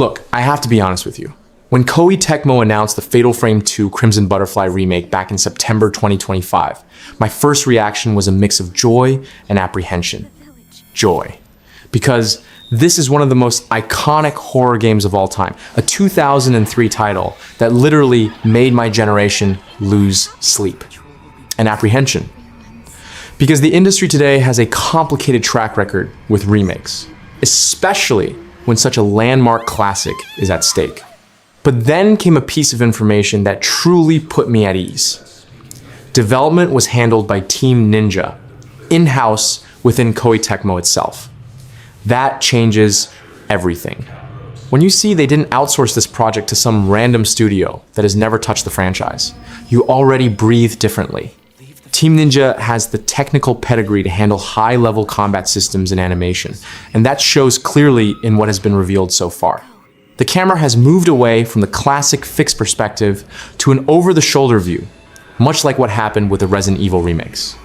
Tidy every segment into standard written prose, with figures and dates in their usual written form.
Look, I have to be honest with you. When Koei Tecmo announced the Fatal Frame 2 Crimson Butterfly remake back in September 2025, my first reaction was a mix of joy and apprehension. Joy. Because this is one of the most iconic horror games of all time, a 2003 title that literally made my generation lose sleep. And apprehension. Because the industry today has a complicated track record with remakes, especially when such a landmark classic is at stake. But then came a piece of information that truly put me at ease. Development was handled by Team Ninja, in-house within Koei Tecmo itself. That changes everything. When you see they didn't outsource this project to some random studio that has never touched the franchise, you already breathe differently. Team Ninja has the technical pedigree to handle high-level combat systems and animation, and that shows clearly in what has been revealed so far. The camera has moved away from the classic fixed perspective to an over-the-shoulder view, much like what happened with the Resident Evil remakes.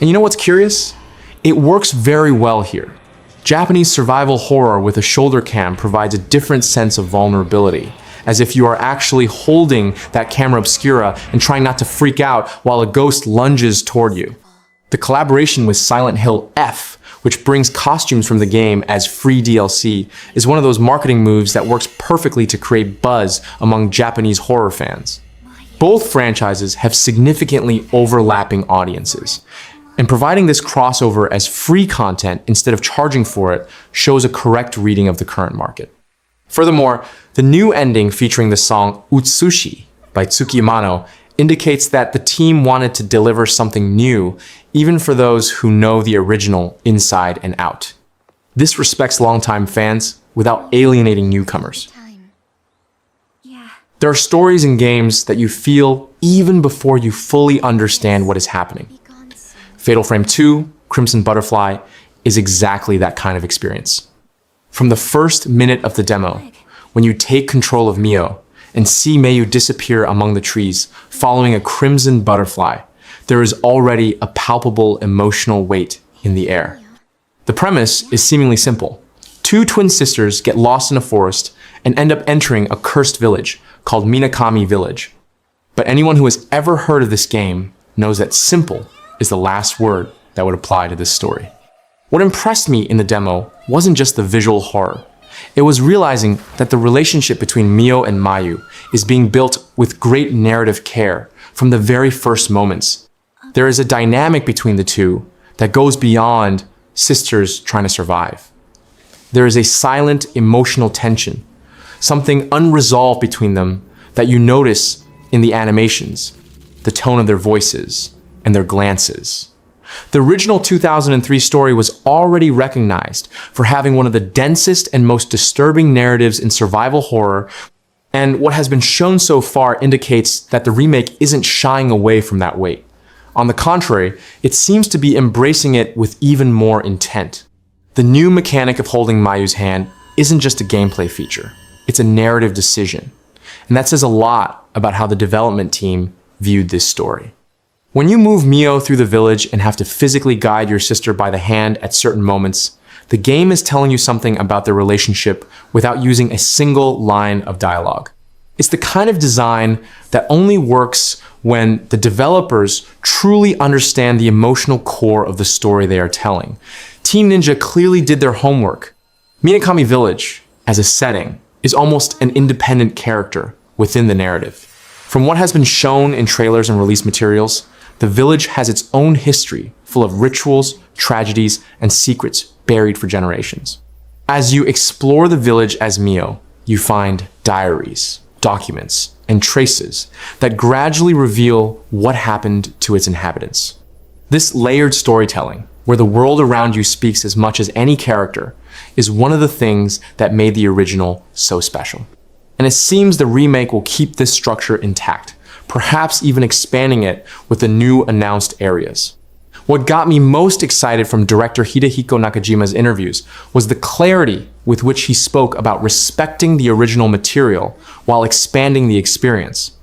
And you know what's curious? It works very well here. Japanese survival horror with a shoulder cam provides a different sense of vulnerability, as if you are actually holding that camera obscura and trying not to freak out while a ghost lunges toward you. The collaboration with Silent Hill F, which brings costumes from the game as free DLC, is one of those marketing moves that works perfectly to create buzz among Japanese horror fans. Both franchises have significantly overlapping audiences, and providing this crossover as free content instead of charging for it shows a correct reading of the current market. Furthermore, the new ending featuring the song Utsushi by Tsuki Amano indicates that the team wanted to deliver something new, even for those who know the original inside and out. This respects longtime fans without alienating newcomers. There are stories in games that you feel even before you fully understand what is happening. Fatal Frame 2, Crimson Butterfly, is exactly that kind of experience. From the first minute of the demo, when you take control of Mio and see Mayu disappear among the trees following a crimson butterfly, there is already a palpable emotional weight in the air. The premise is seemingly simple. Two twin sisters get lost in a forest and end up entering a cursed village called Minakami Village. But anyone who has ever heard of this game knows that simple is the last word that would apply to this story. What impressed me in the demo wasn't just the visual horror. It was realizing that the relationship between Mio and Mayu is being built with great narrative care from the very first moments. There is a dynamic between the two that goes beyond sisters trying to survive. There is a silent emotional tension, something unresolved between them that you notice in the animations, the tone of their voices, and their glances. The original 2003 story was already recognized for having one of the densest and most disturbing narratives in survival horror, and what has been shown so far indicates that the remake isn't shying away from that weight. On the contrary, it seems to be embracing it with even more intent. The new mechanic of holding Mayu's hand isn't just a gameplay feature, it's a narrative decision. And that says a lot about how the development team viewed this story. When you move Mio through the village and have to physically guide your sister by the hand at certain moments, the game is telling you something about their relationship without using a single line of dialogue. It's the kind of design that only works when the developers truly understand the emotional core of the story they are telling. Team Ninja clearly did their homework. Minakami Village, as a setting, is almost an independent character within the narrative. From what has been shown in trailers and release materials, the village has its own history full of rituals, tragedies, and secrets buried for generations. As you explore the village as Mio, you find diaries, documents, and traces that gradually reveal what happened to its inhabitants. This layered storytelling, where the world around you speaks as much as any character, is one of the things that made the original so special. And it seems the remake will keep this structure intact, perhaps even expanding it with the new announced areas. What got me most excited from director Hidehiko Nakajima's interviews was the clarity with which he spoke about respecting the original material while expanding the experience.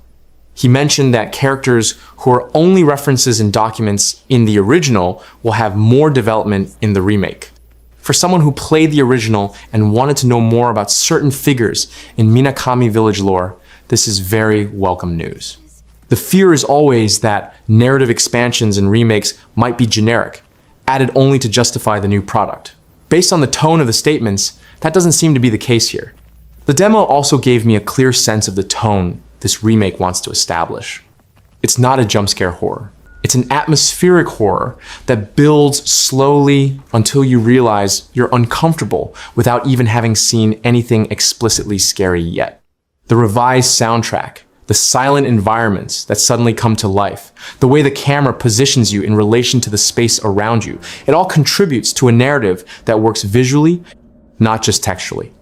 He mentioned that characters who are only references in documents in the original will have more development in the remake. For someone who played the original and wanted to know more about certain figures in Minakami Village lore, this is very welcome news. The fear is always that narrative expansions and remakes might be generic, added only to justify the new product. Based on the tone of the statements, that doesn't seem to be the case here. The demo also gave me a clear sense of the tone this remake wants to establish. It's not a jump scare horror. It's an atmospheric horror that builds slowly until you realize you're uncomfortable without even having seen anything explicitly scary yet. The revised soundtrack, the silent environments that suddenly come to life, the way the camera positions you in relation to the space around you, it all contributes to a narrative that works visually, not just textually.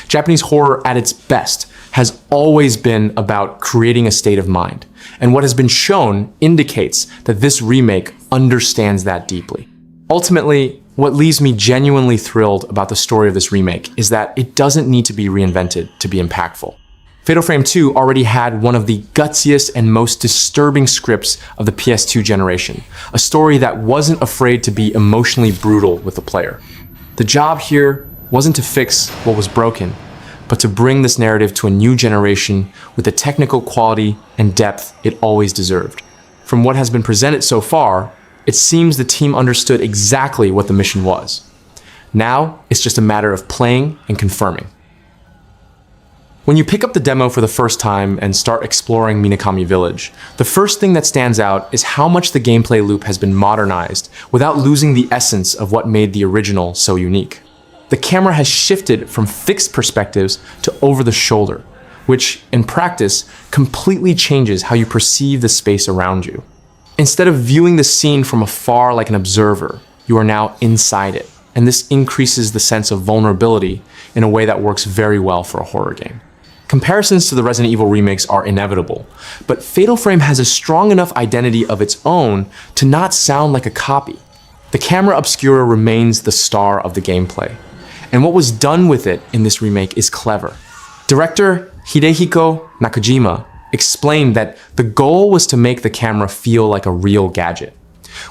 Japanese horror at its best has always been about creating a state of mind, and what has been shown indicates that this remake understands that deeply. Ultimately, what leaves me genuinely thrilled about the story of this remake is that it doesn't need to be reinvented to be impactful. Fatal Frame 2 already had one of the gutsiest and most disturbing scripts of the PS2 generation, a story that wasn't afraid to be emotionally brutal with the player. The job here wasn't to fix what was broken, but to bring this narrative to a new generation with the technical quality and depth it always deserved. From what has been presented so far, it seems the team understood exactly what the mission was. Now, it's just a matter of playing and confirming. When you pick up the demo for the first time and start exploring Minakami Village, the first thing that stands out is how much the gameplay loop has been modernized without losing the essence of what made the original so unique. The camera has shifted from fixed perspectives to over the shoulder, which, in practice, completely changes how you perceive the space around you. Instead of viewing the scene from afar like an observer, you are now inside it, and this increases the sense of vulnerability in a way that works very well for a horror game. Comparisons to the Resident Evil remakes are inevitable, but Fatal Frame has a strong enough identity of its own to not sound like a copy. The camera obscura remains the star of the gameplay, and what was done with it in this remake is clever. Director Hidehiko Nakajima explained that the goal was to make the camera feel like a real gadget,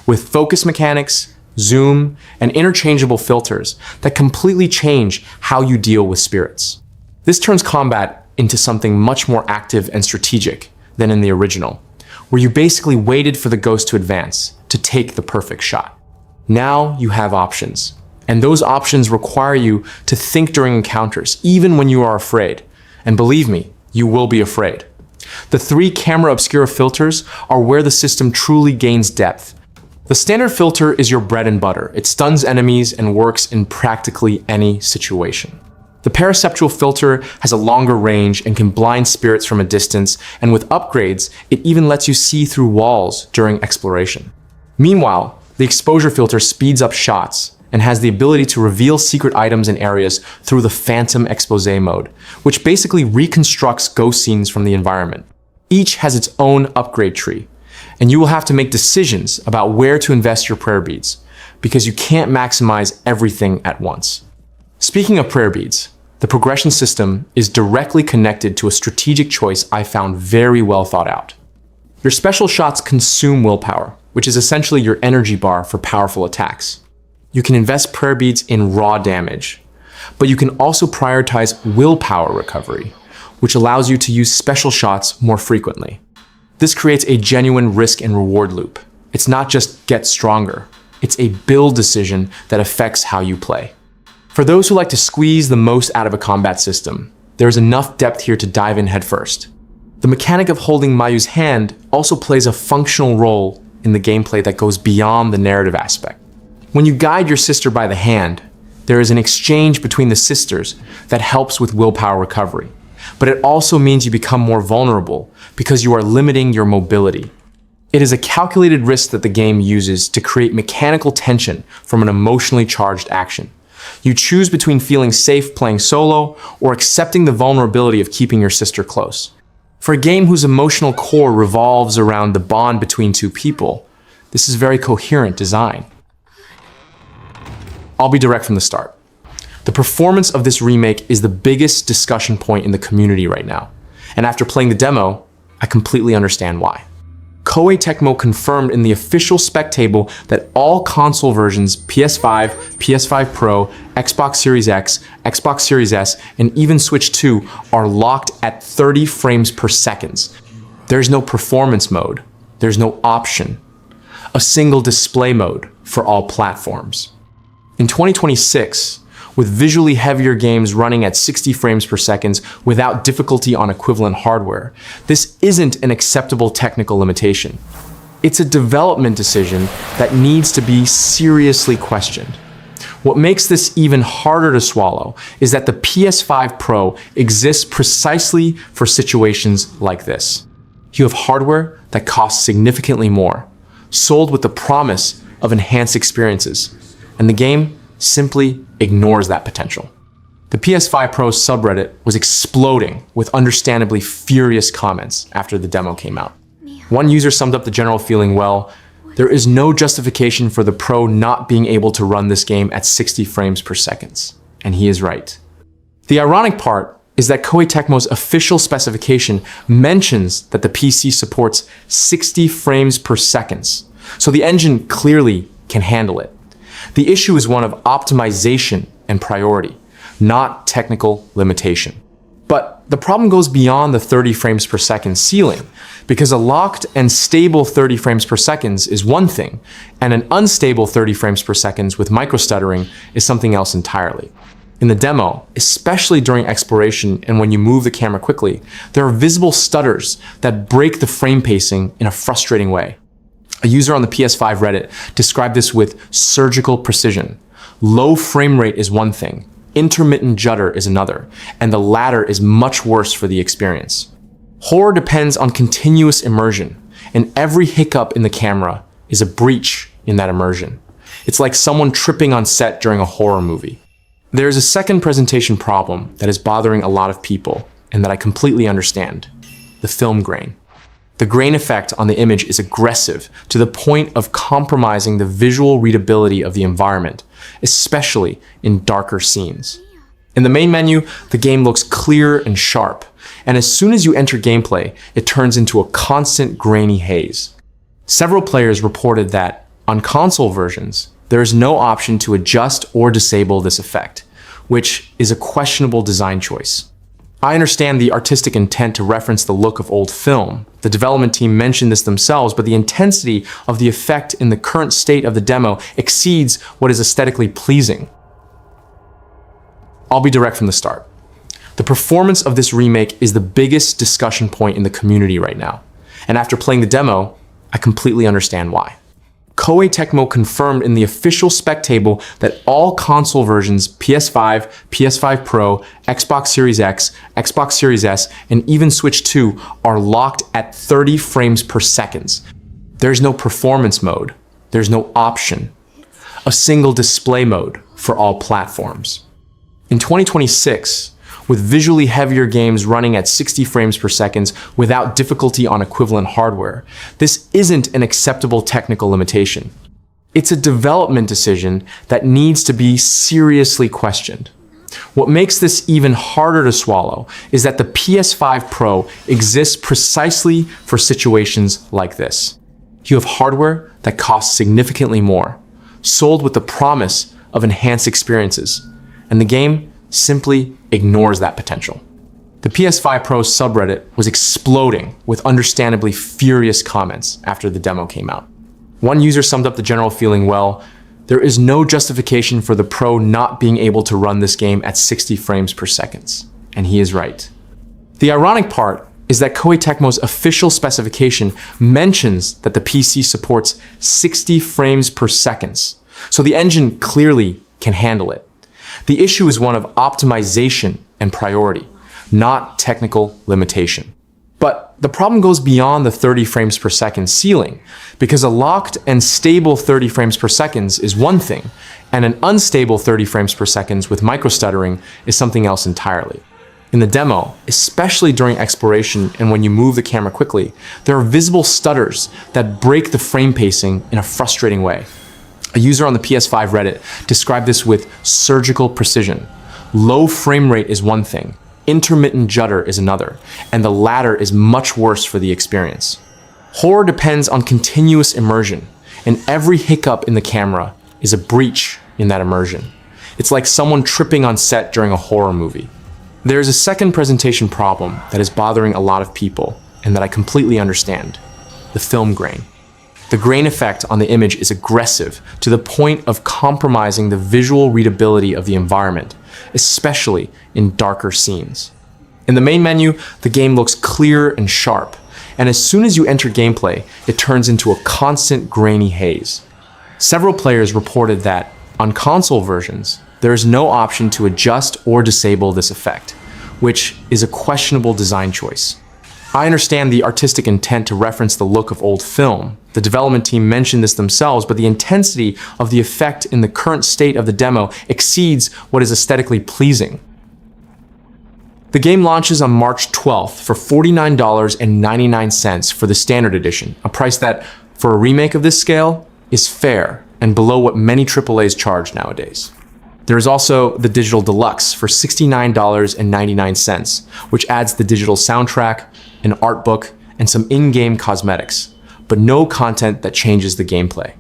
with focus mechanics, zoom, and interchangeable filters that completely change how you deal with spirits. This turns combat into something much more active and strategic than in the original, where you basically waited for the ghost to advance to take the perfect shot. Now you have options, and those options require you to think during encounters, even when you are afraid. And believe me, you will be afraid. The 3 camera obscura filters are where the system truly gains depth. The standard filter is your bread and butter. It stuns enemies and works in practically any situation. The paraceptual filter has a longer range and can blind spirits from a distance, and with upgrades, it even lets you see through walls during exploration. Meanwhile, the exposure filter speeds up shots and has the ability to reveal secret items and areas through the phantom expose mode, which basically reconstructs ghost scenes from the environment. Each has its own upgrade tree, and you will have to make decisions about where to invest your prayer beads, because you can't maximize everything at once. Speaking of prayer beads, the progression system is directly connected to a strategic choice I found very well thought out. Your special shots consume willpower, which is essentially your energy bar for powerful attacks. You can invest prayer beads in raw damage, but you can also prioritize willpower recovery, which allows you to use special shots more frequently. This creates a genuine risk and reward loop. It's not just get stronger, it's a build decision that affects how you play. For those who like to squeeze the most out of a combat system, there is enough depth here to dive in headfirst. The mechanic of holding Mayu's hand also plays a functional role in the gameplay that goes beyond the narrative aspect. When you guide your sister by the hand, there is an exchange between the sisters that helps with willpower recovery, but it also means you become more vulnerable because you are limiting your mobility. It is a calculated risk that the game uses to create mechanical tension from an emotionally charged action. You choose between feeling safe playing solo or accepting the vulnerability of keeping your sister close. For a game whose emotional core revolves around the bond between 2 people, this is very coherent design. I'll be direct from the start. The performance of this remake is the biggest discussion point in the community right now, and after playing the demo, I completely understand why. Koei Tecmo confirmed in the official spec table that all console versions PS5, PS5 Pro, Xbox Series X, Xbox Series S, and even Switch 2 are locked at 30 frames per second. There's no performance mode. There's no option. A single display mode for all platforms. In 2026, with visually heavier games running at 60 frames per second without difficulty on equivalent hardware, this isn't an acceptable technical limitation. It's a development decision that needs to be seriously questioned. What makes this even harder to swallow is that the PS5 Pro exists precisely for situations like this. You have hardware that costs significantly more, sold with the promise of enhanced experiences, and the game simply ignores that potential. The PS5 Pro subreddit was exploding with understandably furious comments after the demo came out. One user summed up the general feeling well: there is no justification for the Pro not being able to run this game at 60 frames per second. And he is right. The ironic part is that Koei Tecmo's official specification mentions that the PC supports 60 frames per second, so the engine clearly can handle it. The issue is one of optimization and priority, not technical limitation. But the problem goes beyond the 30 frames per second ceiling, because a locked and stable 30 frames per second is one thing, and an unstable 30 frames per second with microstuttering is something else entirely. In the demo, especially during exploration and when you move the camera quickly, there are visible stutters that break the frame pacing in a frustrating way. A user on the PS5 Reddit described this with surgical precision. Low frame rate is one thing, intermittent judder is another, and the latter is much worse for the experience. Horror depends on continuous immersion, and every hiccup in the camera is a breach in that immersion. It's like someone tripping on set during a horror movie. There is a second presentation problem that is bothering a lot of people, and that I completely understand: the film grain. The grain effect on the image is aggressive to the point of compromising the visual readability of the environment, especially in darker scenes. In the main menu, the game looks clear and sharp, and as soon as you enter gameplay, it turns into a constant grainy haze. Several players reported that, on console versions, there is no option to adjust or disable this effect, which is a questionable design choice. I understand the artistic intent to reference the look of old film. The development team mentioned this themselves, but the intensity of the effect in the current state of the demo exceeds what is aesthetically pleasing. I'll be direct from the start. The performance of this remake is the biggest discussion point in the community right now, and after playing the demo, I completely understand why. Koei Tecmo confirmed in the official spec table that all console versions PS5, PS5 Pro, Xbox Series X, Xbox Series S, and even Switch 2 are locked at 30 frames per second. There's no performance mode. There's no option. A single display mode for all platforms. In 2026, with visually heavier games running at 60 frames per second without difficulty on equivalent hardware, this isn't an acceptable technical limitation. It's a development decision that needs to be seriously questioned. What makes this even harder to swallow is that the PS5 Pro exists precisely for situations like this. You have hardware that costs significantly more, sold with the promise of enhanced experiences, and the game simply ignores that potential. The PS5 Pro subreddit was exploding with understandably furious comments after the demo came out. One user summed up the general feeling well: there is no justification for the Pro not being able to run this game at 60 frames per second. And he is right. The ironic part is that Koei Tecmo's official specification mentions that the PC supports 60 frames per second, so the engine clearly can handle it. The issue is one of optimization and priority, not technical limitation. But the problem goes beyond the 30 frames per second ceiling, because a locked and stable 30 frames per second is one thing, and an unstable 30 frames per second with microstuttering is something else entirely. In the demo, especially during exploration and when you move the camera quickly, there are visible stutters that break the frame pacing in a frustrating way. A user on the PS5 Reddit described this with surgical precision. Low frame rate is one thing, intermittent judder is another, and the latter is much worse for the experience. Horror depends on continuous immersion, and every hiccup in the camera is a breach in that immersion. It's like someone tripping on set during a horror movie. There is a second presentation problem that is bothering a lot of people, and that I completely understand: the film grain. The grain effect on the image is aggressive to the point of compromising the visual readability of the environment, especially in darker scenes. In the main menu, the game looks clear and sharp, and as soon as you enter gameplay, it turns into a constant grainy haze. Several players reported that, on console versions, there is no option to adjust or disable this effect, which is a questionable design choice. I understand the artistic intent to reference the look of old film. The development team mentioned this themselves, but the intensity of the effect in the current state of the demo exceeds what is aesthetically pleasing. The game launches on March 12th for $49.99 for the standard edition, a price that, for a remake of this scale, is fair and below what many AAAs charge nowadays. There is also the digital deluxe for $69.99, which adds the digital soundtrack, an art book, and some in-game cosmetics, but no content that changes the gameplay.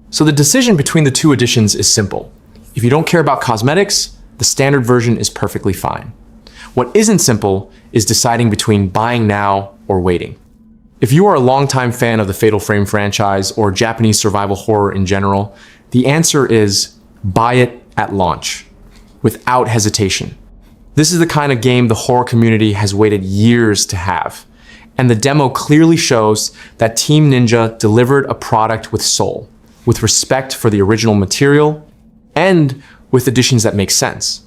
So the decision between the two editions is simple. If you don't care about cosmetics, the standard version is perfectly fine. What isn't simple is deciding between buying now or waiting. If you are a longtime fan of the Fatal Frame franchise or Japanese survival horror in general, the answer is buy it at launch, without hesitation. This is the kind of game the horror community has waited years to have, and the demo clearly shows that Team Ninja delivered a product with soul, with respect for the original material, and with additions that make sense.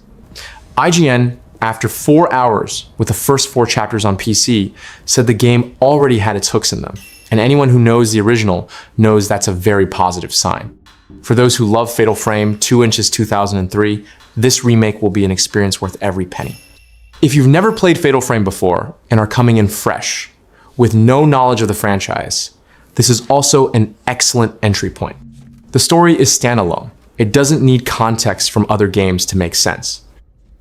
IGN, after 4 hours with the first 4 chapters on PC, said the game already had its hooks in them, and anyone who knows the original knows that's a very positive sign. For those who love Fatal Frame 2 Inches 2003, this remake will be an experience worth every penny. If you've never played Fatal Frame before and are coming in fresh, with no knowledge of the franchise, this is also an excellent entry point. The story is standalone. It doesn't need context from other games to make sense.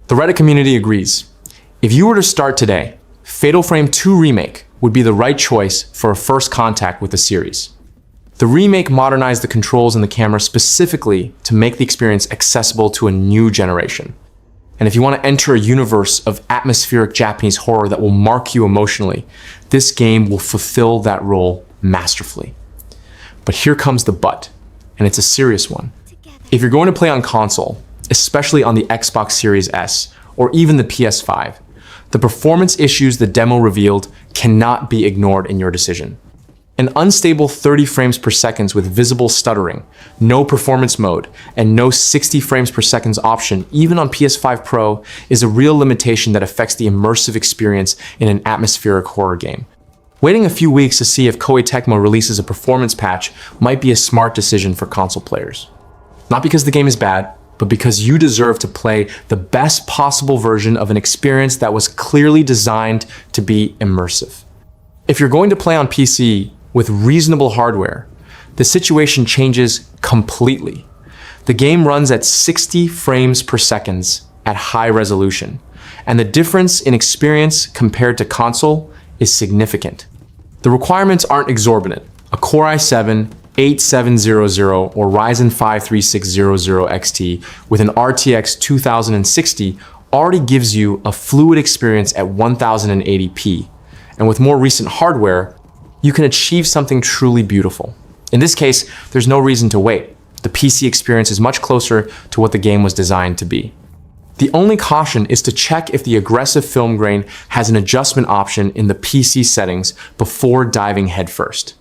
The Reddit community agrees. If you were to start today, Fatal Frame 2 Remake would be the right choice for a first contact with the series. The remake modernized the controls and the camera specifically to make the experience accessible to a new generation. And if you want to enter a universe of atmospheric Japanese horror that will mark you emotionally, this game will fulfill that role masterfully. But here comes the but, and it's a serious one. If you're going to play on console, especially on the Xbox Series S or even the PS5, the performance issues the demo revealed cannot be ignored in your decision. An unstable 30 frames per second with visible stuttering, no performance mode, and no 60 frames per second option, even on PS5 Pro, is a real limitation that affects the immersive experience in an atmospheric horror game. Waiting a few weeks to see if Koei Tecmo releases a performance patch might be a smart decision for console players. Not because the game is bad, but because you deserve to play the best possible version of an experience that was clearly designed to be immersive. If you're going to play on PC with reasonable hardware, the situation changes completely. The game runs at 60 frames per second at high resolution, and the difference in experience compared to console is significant. The requirements aren't exorbitant. A Core i7 8700 or Ryzen 5 3600 XT with an RTX 2060 already gives you a fluid experience at 1080p, and with more recent hardware, you can achieve something truly beautiful. In this case, there's no reason to wait. The PC experience is much closer to what the game was designed to be. The only caution is to check if the aggressive film grain has an adjustment option in the PC settings before diving headfirst.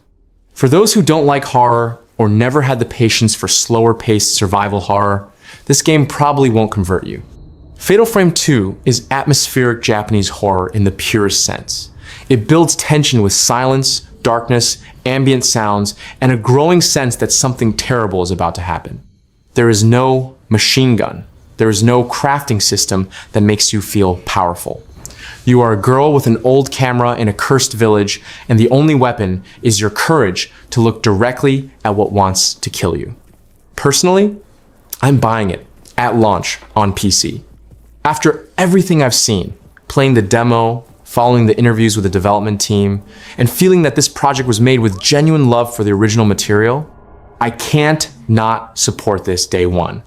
For those who don't like horror or never had the patience for slower-paced survival horror, this game probably won't convert you. Fatal Frame 2 is atmospheric Japanese horror in the purest sense. It builds tension with silence, darkness, ambient sounds, and a growing sense that something terrible is about to happen. There is no machine gun. There is no crafting system that makes you feel powerful. You are a girl with an old camera in a cursed village, and the only weapon is your courage to look directly at what wants to kill you. Personally, I'm buying it at launch on PC. After everything I've seen, playing the demo, following the interviews with the development team, and feeling that this project was made with genuine love for the original material, I can't not support this day one.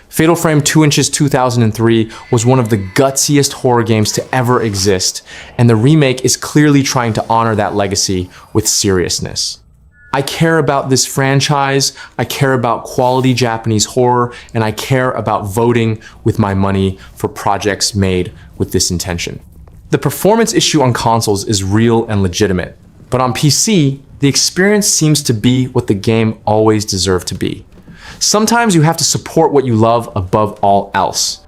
Fatal Frame 2 Inches 2003 was one of the gutsiest horror games to ever exist, and the remake is clearly trying to honor that legacy with seriousness. I care about this franchise, I care about quality Japanese horror, and I care about voting with my money for projects made with this intention. The performance issue on consoles is real and legitimate, but on PC, the experience seems to be what the game always deserved to be. Sometimes you have to support what you love above all else.